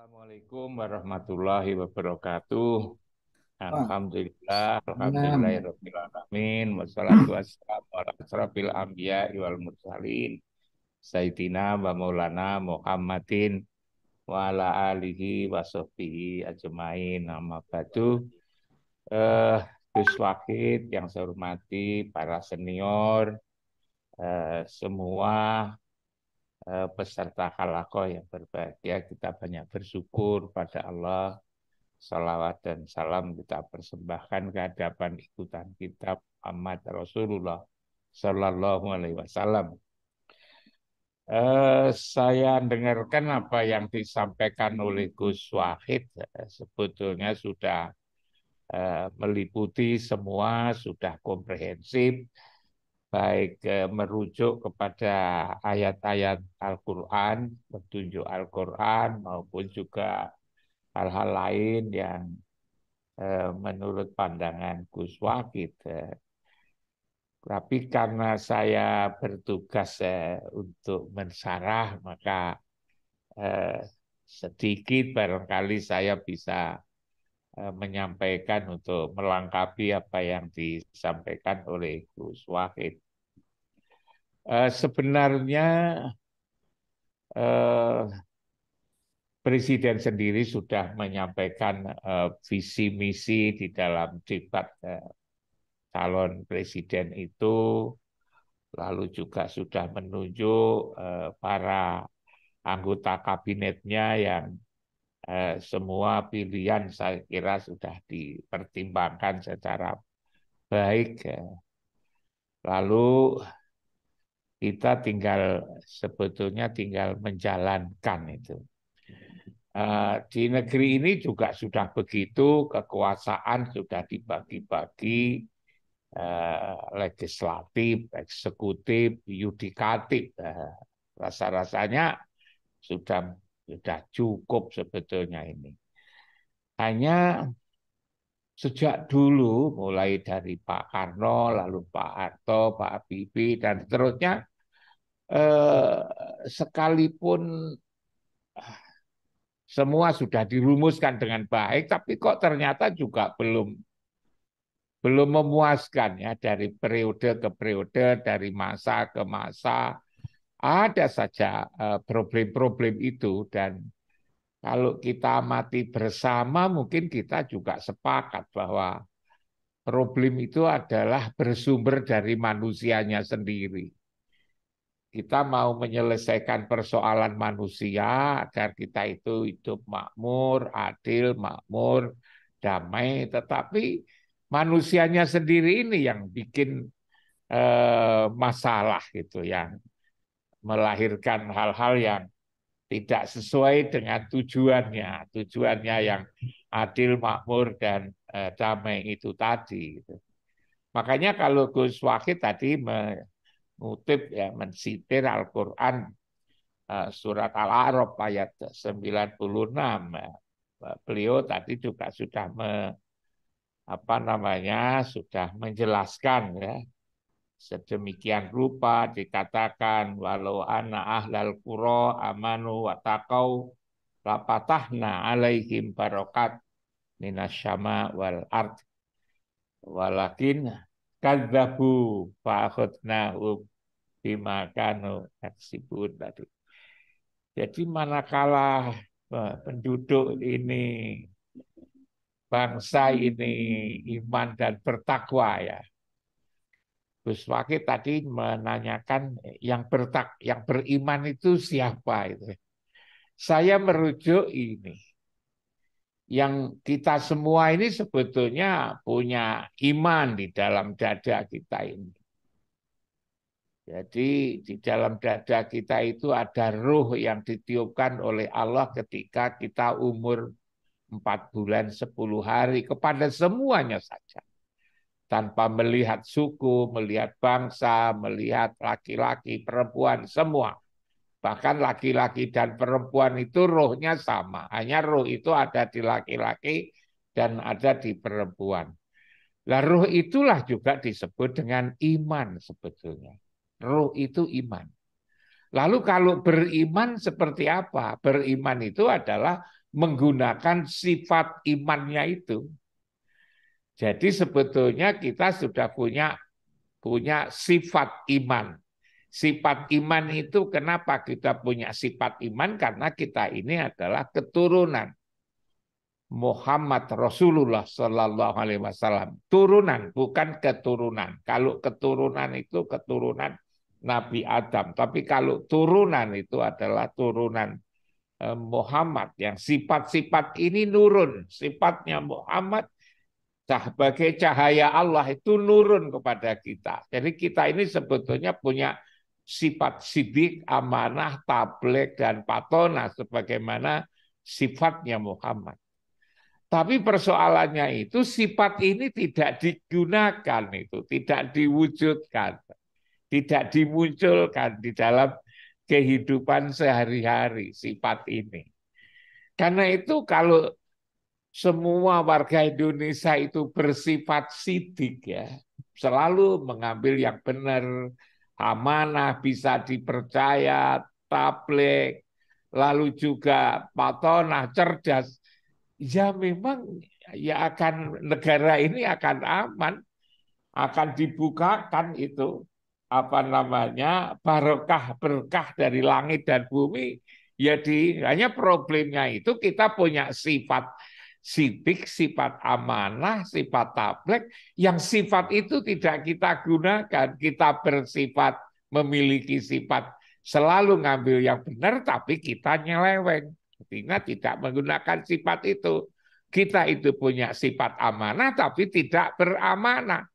Assalamualaikum warahmatullahi wabarakatuh. Wah, Alhamdulillah, enam. alhamdulillahirabbil alamin. Wassalatu wassalamu ala asrofil anbiya wal mursalin. Sayyidina wa maulana Muhammadin wa ala alihi wa sahbihi ajmain. Amma ba'du. Eh, Gus Wahid yang saya hormati, para senior, semua peserta halakoh yang berbahagia, kita banyak bersyukur pada Allah. Salawat dan salam kita persembahkan ke hadapan ikutan kita Muhammad Rasulullah Sallallahu Alaihi Wasallam. Saya dengarkan apa yang disampaikan oleh Gus Wahid, sebetulnya sudah meliputi semua, sudah komprehensif, baik merujuk kepada ayat-ayat Al-Quran, petunjuk Al-Quran, maupun juga hal-hal lain yang menurut pandangan Gus Wahid. Tapi karena saya bertugas untuk mensarah, maka eh, sedikit barangkali saya bisa menyampaikan untuk melengkapi apa yang disampaikan oleh Gus Wahid. Sebenarnya eh, Presiden sendiri sudah menyampaikan visi misi di dalam debat calon presiden itu, lalu juga sudah menunjuk para anggota kabinetnya yang semua pilihan saya kira sudah dipertimbangkan secara baik. Lalu kita sebetulnya tinggal menjalankan itu. Di negeri ini juga sudah begitu, kekuasaan sudah dibagi-bagi, legislatif, eksekutif, yudikatif. Rasa-rasanya sudah cukup sebetulnya ini. Hanya sejak dulu, mulai dari Pak Karno, lalu Pak Harto, Pak Habibie, dan seterusnya, eh, sekalipun semua sudah dirumuskan dengan baik, tapi kok ternyata juga belum memuaskan ya, dari periode ke periode, dari masa ke masa. Ada saja problem-problem itu, dan kalau kita amati bersama mungkin kita juga sepakat bahwa problem itu adalah bersumber dari manusianya sendiri. Kita mau menyelesaikan persoalan manusia agar kita itu hidup makmur, adil, makmur, damai, tetapi manusianya sendiri ini yang bikin masalah gitu, yang melahirkan hal-hal yang tidak sesuai dengan tujuannya, tujuannya yang adil, makmur, dan damai itu tadi. Gitu. Makanya kalau Gus Wahid tadi mengutip ya, mensitir Al-Quran surat Al-A'raf ayat 96, beliau tadi juga sudah sudah menjelaskan ya, sedemikian rupa dikatakan walau anna ahlal qura amanu wa taqau lapatahna alaihim barokat minasyama wal ard walakin kadzabu fa'akhadnahum bima kanu yaksibun tadi. Jadi manakala penduduk ini, bangsa ini iman dan bertakwa ya. Gus Wakil tadi menanyakan yang beriman itu siapa itu. Saya merujuk ini. Yang kita semua ini sebetulnya punya iman di dalam dada kita ini. Jadi di dalam dada kita itu ada ruh yang ditiupkan oleh Allah ketika kita umur 4 bulan 10 hari, kepada semuanya saja. Tanpa melihat suku, melihat bangsa, melihat laki-laki, perempuan, semua. Bahkan laki-laki dan perempuan itu rohnya sama. Hanya roh itu ada di laki-laki dan ada di perempuan. Lah roh itulah juga disebut dengan iman sebetulnya. Roh itu iman. Lalu kalau beriman seperti apa? Beriman itu adalah menggunakan sifat imannya itu. Jadi sebetulnya kita sudah punya sifat iman. Sifat iman itu kenapa kita punya sifat iman? Karena kita ini adalah keturunan Muhammad Rasulullah Sallallahu Alaihi Wasallam. Turunan, bukan keturunan. Kalau keturunan itu keturunan Nabi Adam. Tapi kalau turunan itu adalah turunan Muhammad. Yang sifat-sifat ini nurun. Sifatnya Muhammad sebagai cahaya Allah itu nurun kepada kita. Jadi kita ini sebetulnya punya sifat sidik, amanah, tabligh, dan patona sebagaimana sifatnya Muhammad. Tapi persoalannya itu sifat ini tidak digunakan, itu tidak diwujudkan, tidak dimunculkan di dalam kehidupan sehari-hari sifat ini. Karena itu kalau semua warga Indonesia itu bersifat sidik ya, selalu mengambil yang benar, amanah, bisa dipercaya, tabligh, lalu juga patonah, cerdas. Ya memang ya akan negara ini akan aman, akan dibukakan itu apa namanya barokah berkah dari langit dan bumi. Ya hanya problemnya itu kita punya sifat sidik, sifat amanah, sifat tabligh, yang sifat itu tidak kita gunakan. Kita bersifat memiliki sifat selalu ngambil yang benar, tapi kita nyeleweng. Artinya tidak menggunakan sifat itu. Kita itu punya sifat amanah, tapi tidak beramanah.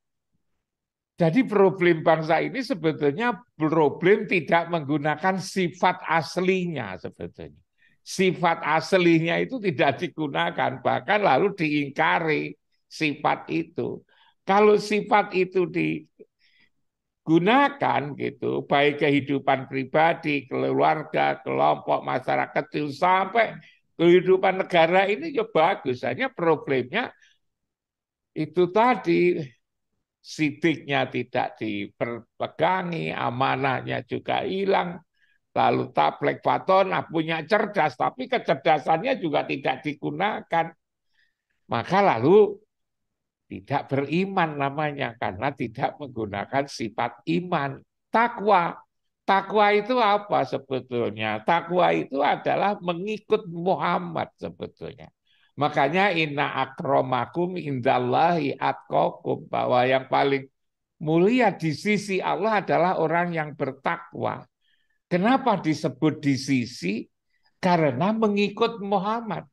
Jadi problem bangsa ini sebetulnya problem tidak menggunakan sifat aslinya sebetulnya. Sifat aslinya itu tidak digunakan, bahkan lalu diingkari sifat itu. Kalau sifat itu digunakan gitu, baik kehidupan pribadi, keluarga, kelompok, masyarakat kecil sampai kehidupan negara ini ya bagus. Hanya problemnya itu tadi sidiknya tidak diperpegangi, amanahnya juga hilang, lalu tabligh patonah punya cerdas, tapi kecerdasannya juga tidak digunakan. Maka lalu tidak beriman namanya, karena tidak menggunakan sifat iman. Takwa. Takwa itu apa sebetulnya? Takwa itu adalah mengikut Muhammad sebetulnya. Makanya inna akramakum indallahi atqakum, bahwa yang paling mulia di sisi Allah adalah orang yang bertakwa. Kenapa disebut di sisi? Karena mengikut Muhammad.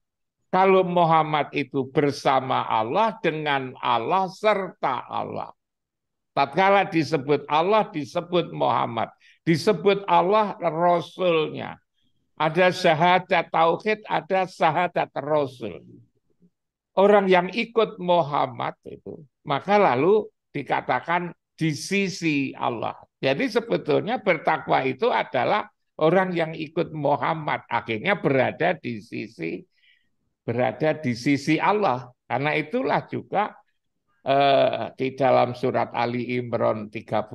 Kalau Muhammad itu bersama Allah, dengan Allah, serta Allah. Tatkala disebut Allah, disebut Muhammad. Disebut Allah, Rasulnya. Ada syahadat tauhid, ada syahadat Rasul. Orang yang ikut Muhammad itu, maka lalu dikatakan di sisi Allah. Jadi sebetulnya bertakwa itu adalah orang yang ikut Muhammad, akhirnya berada di sisi Allah. Karena itulah juga di dalam surat Ali Imran 31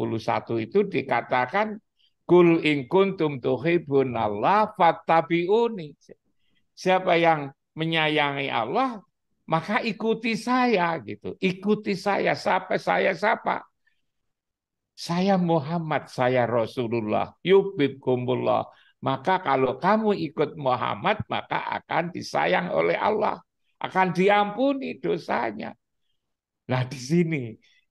itu dikatakan kul in kuntum tuhibbunallah fattabi'uni. Siapa yang menyayangi Allah, maka ikuti saya gitu. Ikuti saya, siapa? Saya Muhammad, saya Rasulullah. Yuhibbukumullah. Maka kalau kamu ikut Muhammad, maka akan disayang oleh Allah. Akan diampuni dosanya. Nah di sini.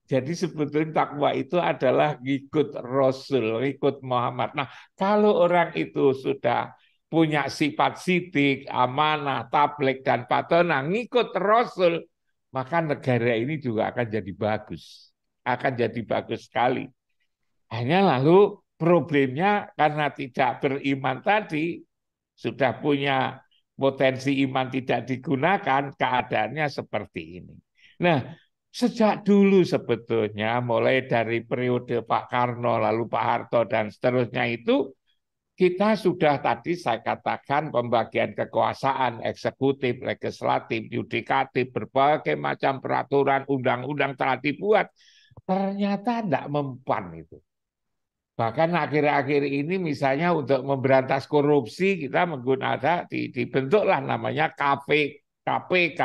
Jadi sebetulnya takwa itu adalah ikut Rasul, ikut Muhammad. Nah kalau orang itu sudah punya sifat sidik, amanah, tabligh, dan patonah, ngikut Rasul, maka negara ini juga akan jadi bagus. Akan jadi bagus sekali. Hanya lalu problemnya karena tidak beriman tadi, sudah punya potensi iman tidak digunakan, keadaannya seperti ini. Nah, sejak dulu sebetulnya, mulai dari periode Pak Karno, lalu Pak Harto, dan seterusnya itu, kita sudah tadi saya katakan pembagian kekuasaan, eksekutif, legislatif, yudikatif, berbagai macam peraturan, undang-undang telah dibuat. Ternyata tidak mempan itu. Bahkan akhir-akhir ini misalnya untuk memberantas korupsi kita menggunakan dibentuklah namanya KPK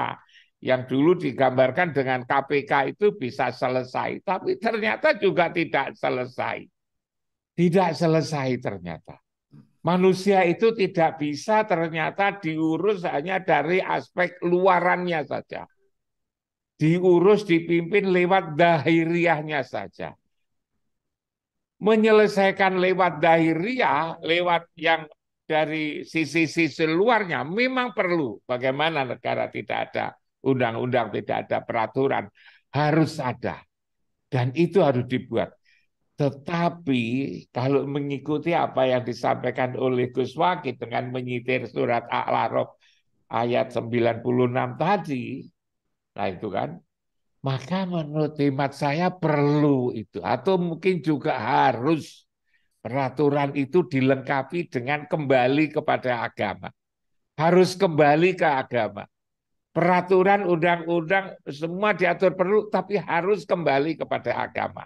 yang dulu digambarkan dengan KPK itu bisa selesai, tapi ternyata juga tidak selesai. Tidak selesai ternyata. Manusia itu tidak bisa ternyata diurus hanya dari aspek luarannya saja. Diurus, dipimpin lewat dahiriahnya saja. Menyelesaikan lewat dahiriah, lewat yang dari sisi-sisi luarnya memang perlu. Bagaimana negara tidak ada undang-undang, tidak ada peraturan, harus ada. Dan itu harus dibuat. Tetapi kalau mengikuti apa yang disampaikan oleh Gus Wakid dengan menyitir surat Al-A'raf ayat 96 tadi, nah itu kan, maka menurut hemat saya perlu itu, atau mungkin juga harus peraturan itu dilengkapi dengan kembali kepada agama. Harus kembali ke agama. Peraturan, undang-undang, semua diatur perlu, tapi harus kembali kepada agama.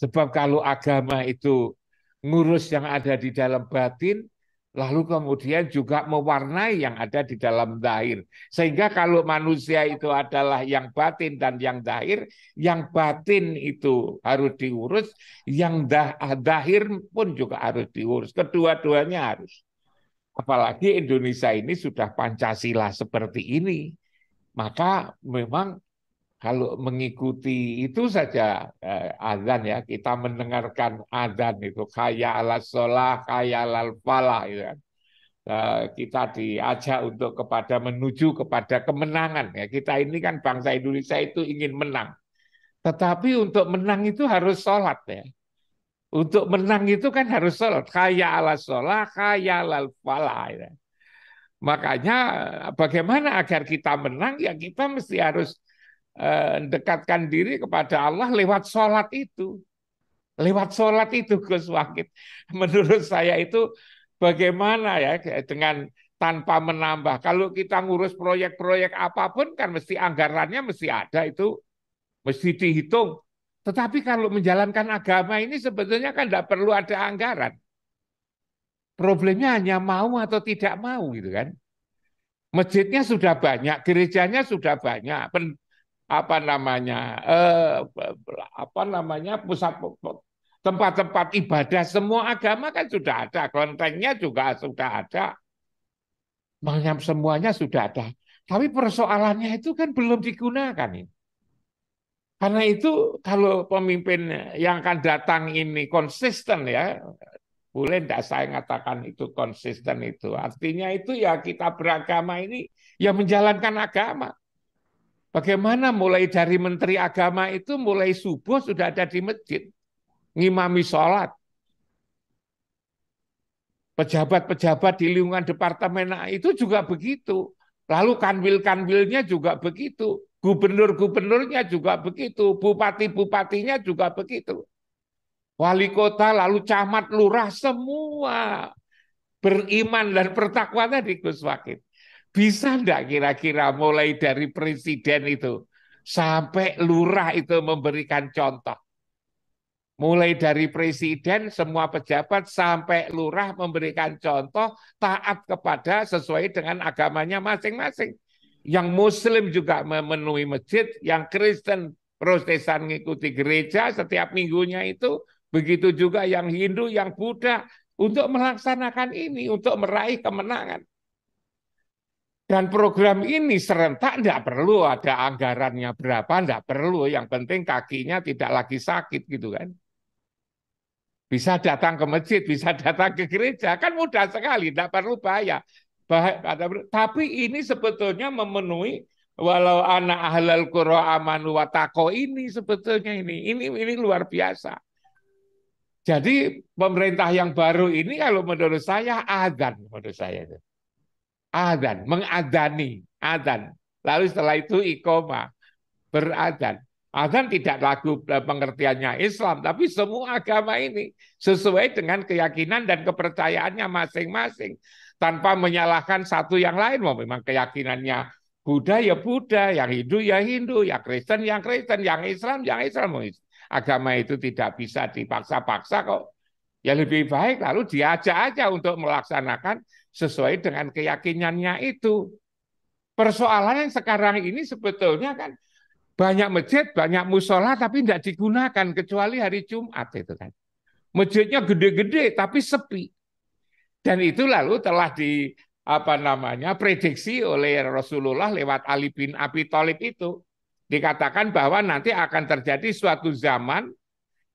Sebab kalau agama itu ngurus yang ada di dalam batin, lalu kemudian juga mewarnai yang ada di dalam zahir. Sehingga kalau manusia itu adalah yang batin dan yang zahir, yang batin itu harus diurus, yang zahir pun juga harus diurus. Kedua-duanya harus. Apalagi Indonesia ini sudah Pancasila seperti ini. Maka memang kalau mengikuti itu saja azan ya, kita mendengarkan azan itu kaya ala sholah, kaya ala falah gitu kan. Kita diajak untuk menuju kepada kemenangan ya. Kita ini kan bangsa Indonesia itu ingin menang. Tetapi untuk menang itu harus sholat ya. Untuk menang itu kan harus sholat. Kaya ala sholah, kaya ala falah ya. Makanya bagaimana agar kita menang ya kita mesti harus dekatkan diri kepada Allah lewat sholat itu. Lewat sholat itu Gus Wakid. Menurut saya itu bagaimana ya dengan tanpa menambah. Kalau kita ngurus proyek-proyek apapun kan mesti anggarannya mesti ada itu. Mesti dihitung. Tetapi kalau menjalankan agama ini sebetulnya kan tidak perlu ada anggaran. Problemnya hanya mau atau tidak mau gitu kan. Masjidnya sudah banyak, gerejanya sudah banyak, pusat tempat-tempat ibadah semua agama kan sudah ada, kelentengnya juga sudah ada, banyak semuanya sudah ada. Tapi persoalannya itu kan belum digunakan ini. Karena itu kalau pemimpin yang akan datang ini konsisten ya, boleh tidak saya mengatakan itu konsisten itu. Artinya itu ya kita beragama ini ya menjalankan agama. Bagaimana mulai dari Menteri Agama itu mulai subuh sudah ada di masjid. Ngimami sholat. Pejabat-pejabat di lingkungan departemen itu juga begitu. Lalu kanwil-kanwilnya juga begitu. Gubernur-gubernurnya juga begitu. Bupati-bupatinya juga begitu. Wali kota, lalu camat, lurah, semua beriman dan bertakwa tadi Gus Wakid. Bisa enggak kira-kira mulai dari presiden itu sampai lurah itu memberikan contoh? Mulai dari presiden, semua pejabat sampai lurah memberikan contoh taat kepada sesuai dengan agamanya masing-masing. Yang Muslim juga memenuhi masjid, yang Kristen, Protestan mengikuti gereja setiap minggunya itu. Begitu juga yang Hindu, yang Buddha, untuk melaksanakan ini, untuk meraih kemenangan. Dan program ini serentak, tidak perlu ada anggarannya berapa, tidak perlu. Yang penting kakinya tidak lagi sakit gitu kan. Bisa datang ke masjid, bisa datang ke gereja, kan mudah sekali, tidak perlu bayar. Tapi ini sebetulnya memenuhi walau anak ahlal qura amanu wa taqo ini sebetulnya ini luar biasa. Jadi pemerintah yang baru ini kalau menurut saya adzan, menurut saya itu. Adzan, mengadani, adzan. Lalu setelah itu iqomah, beradzan. Adzan tidak lagu pengertiannya Islam, tapi semua agama ini sesuai dengan keyakinan dan kepercayaannya masing-masing. Tanpa menyalahkan satu yang lain, memang keyakinannya Buddha ya Buddha, yang Hindu ya Hindu, yang Kristen yang Kristen, yang Islam. agama itu tidak bisa dipaksa-paksa kok. Ya lebih baik lalu diajak aja untuk melaksanakan sesuai dengan keyakinannya itu. Persoalan yang sekarang ini sebetulnya kan banyak masjid, banyak musola, tapi tidak digunakan kecuali hari Jumat itu kan. Masjidnya gede-gede tapi sepi. Dan itu lalu telah di prediksi oleh Rasulullah lewat Ali bin Abi Thalib itu. Dikatakan bahwa nanti akan terjadi suatu zaman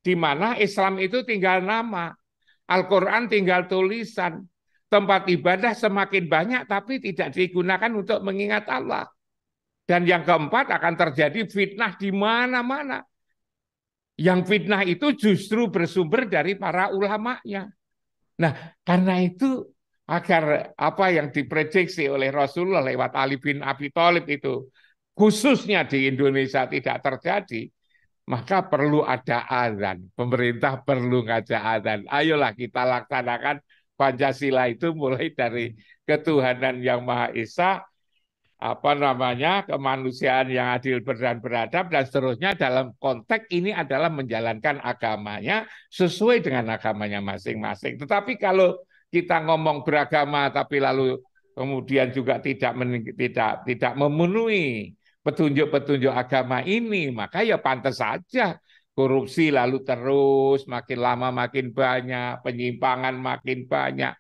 di mana Islam itu tinggal nama, Al-Quran tinggal tulisan, tempat ibadah semakin banyak tapi tidak digunakan untuk mengingat Allah. Dan yang keempat akan terjadi fitnah di mana-mana. Yang fitnah itu justru bersumber dari para ulamanya. Nah, karena itu agar apa yang diprediksi oleh Rasulullah lewat Ali bin Abi Thalib itu khususnya di Indonesia tidak terjadi, maka perlu ada azan. Pemerintah perlu ngajak azan. Ayolah kita laksanakan Pancasila itu mulai dari ketuhanan yang Maha Esa, kemanusiaan yang adil dan beradab dan seterusnya dalam konteks ini adalah menjalankan agamanya sesuai dengan agamanya masing-masing. Tetapi kalau kita ngomong beragama tapi lalu kemudian juga tidak memenuhi petunjuk-petunjuk agama ini, maka ya pantas saja korupsi lalu terus makin lama makin banyak, penyimpangan makin banyak,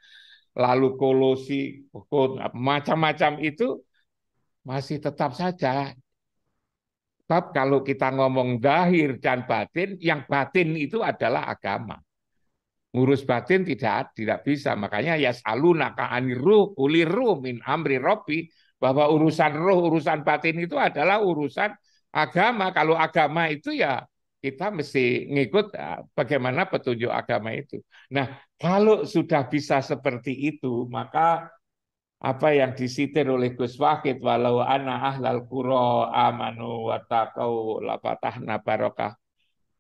lalu kolusi macam-macam itu masih tetap saja. Sebab kalau kita ngomong zahir dan batin, yang batin itu adalah agama. Ngurus batin tidak bisa. Makanya yas'alunaka anir ruh qulir ruh min amri rabbi, bahwa urusan roh, urusan batin itu adalah urusan agama. Kalau agama itu ya kita mesti ngikut bagaimana petunjuk agama itu. Nah, kalau sudah bisa seperti itu, maka apa yang disitir oleh Gus Wahid, walau ana ahlal qura amanu wattaqau lafatahna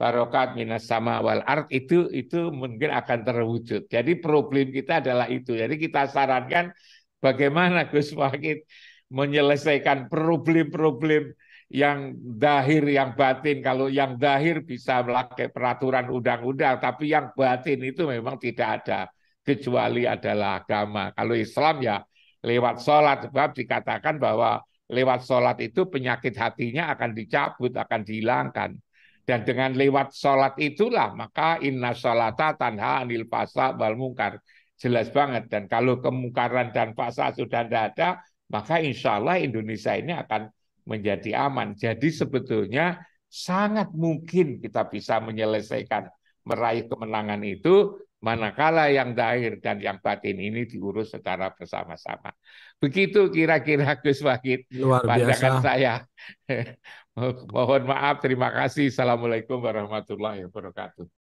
barokat minas sama wal ard, itu mungkin akan terwujud. Jadi problem kita adalah itu. Jadi kita sarankan bagaimana Gus Wahid menyelesaikan problem-problem yang zahir, yang batin. Kalau yang zahir bisa melakukan peraturan undang-undang, tapi yang batin itu memang tidak ada, kecuali adalah agama. Kalau Islam ya lewat sholat, sebab dikatakan bahwa lewat sholat itu penyakit hatinya akan dicabut, akan dihilangkan. Dan dengan lewat sholat itulah maka inna sholata tanha anil fasa wal mungkar. Jelas banget. Dan kalau kemungkaran dan fasa sudah tidak ada, maka insya Allah Indonesia ini akan menjadi aman. Jadi sebetulnya sangat mungkin kita bisa menyelesaikan, meraih kemenangan itu, manakala yang zahir dan yang batin ini diurus secara bersama-sama. Begitu kira-kira Gus Wahid Luar pandangan biasa. saya. Mohon maaf, terima kasih. Assalamualaikum warahmatullahi wabarakatuh.